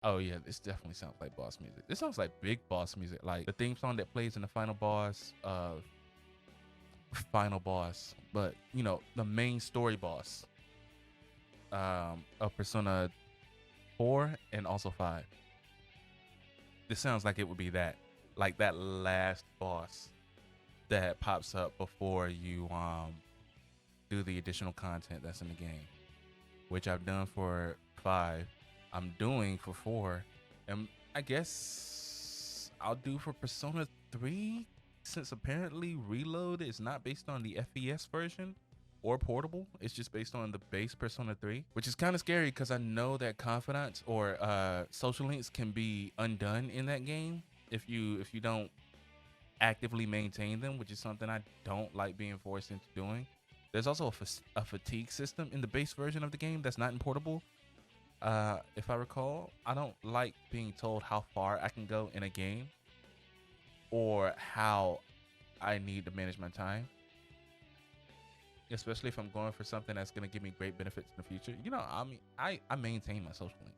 Oh yeah, this definitely sounds like boss music. This sounds like big boss music, like the theme song that plays in the final boss of Final Boss, but you know, the main story boss of Persona 4 and also 5. This sounds like it would be that, like that last boss that pops up before you do the additional content that's in the game, which I've done for 5. I'm doing for 4, and I guess I'll do for Persona 3, since apparently Reload is not based on the FES version or portable. It's just based on the base Persona 3, which is kind of scary because I know that confidants or social links can be undone in that game if you don't actively maintain them, which is something I don't like being forced into doing. There's also a fatigue system in the base version of the game that's not in portable. If I recall, I don't like being told how far I can go in a game or how I need to manage my time, especially if I'm going for something that's going to give me great benefits in the future. You know, I mean, I maintain my social link,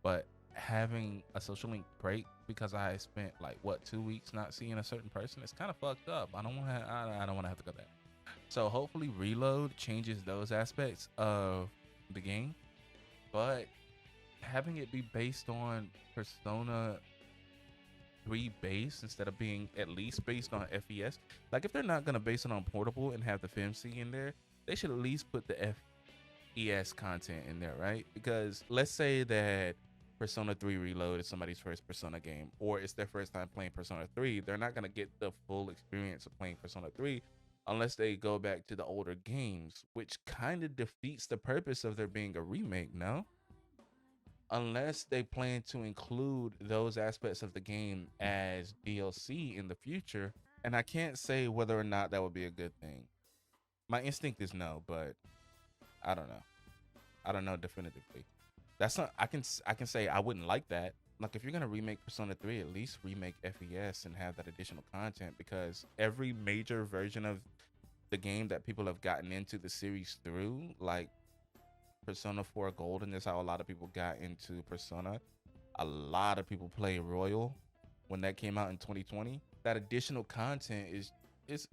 but having a social link break because I spent like what 2 weeks not seeing a certain person, it's kind of fucked up. I don't want to. I don't want to have to go there. So hopefully, Reload changes those aspects of the game, but having it be based on Persona 3 base instead of being at least based on FES. Like if they're not gonna base it on portable and have the FMC in there, they should at least put the FES content in there, right? Because let's say that Persona 3 Reload is somebody's first Persona game, or it's their first time playing Persona 3, they're not gonna get the full experience of playing Persona 3 unless they go back to the older games, which kind of defeats the purpose of there being a remake, no? Unless they plan to include those aspects of the game as DLC in the future. And I can't say whether or not that would be a good thing. My instinct is no, but I don't know. I don't know definitively. That's not. I can say I wouldn't like that. Like if you're gonna remake Persona 3, at least remake FES and have that additional content because every major version of the game that people have gotten into the series through, like Persona 4 Golden, is how a lot of people got into Persona. A lot of people play Royal when that came out in 2020. That additional content is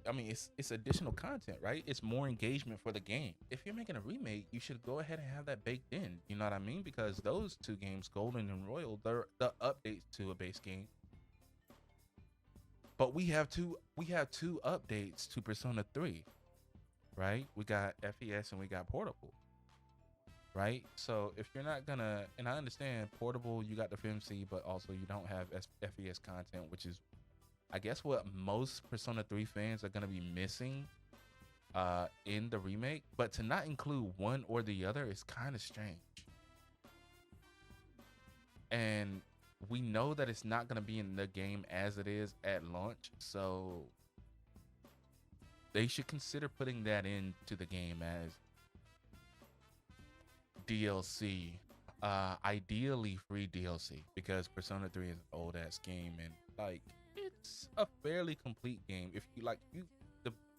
I mean it's additional content, right? It's more engagement for the game. If you're making a remake, you should go ahead and have that baked in. You know what I mean? Because those two games, Golden and Royal, they're the updates to a base game. But we have two updates to Persona 3, right? We got FES and we got Portable, right? So if you're not gonna, and I understand Portable, you got the FMC, but also you don't have FES content, which is, I guess, what most Persona 3 fans are gonna be missing in the remake. But to not include one or the other is kind of strange. And we know that it's not gonna be in the game as it is at launch, so they should consider putting that into the game as DLC. Ideally free DLC because Persona 3 is an old ass game and like it's a fairly complete game. If you like you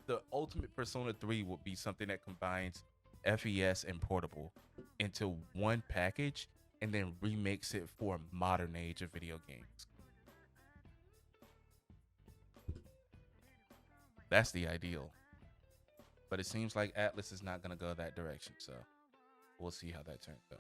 the ultimate Persona 3 would be something that combines FES and portable into one package and then remakes it for a modern age of video games. That's the ideal. But it seems like Atlus is not gonna go that direction, so we'll see how that turns out.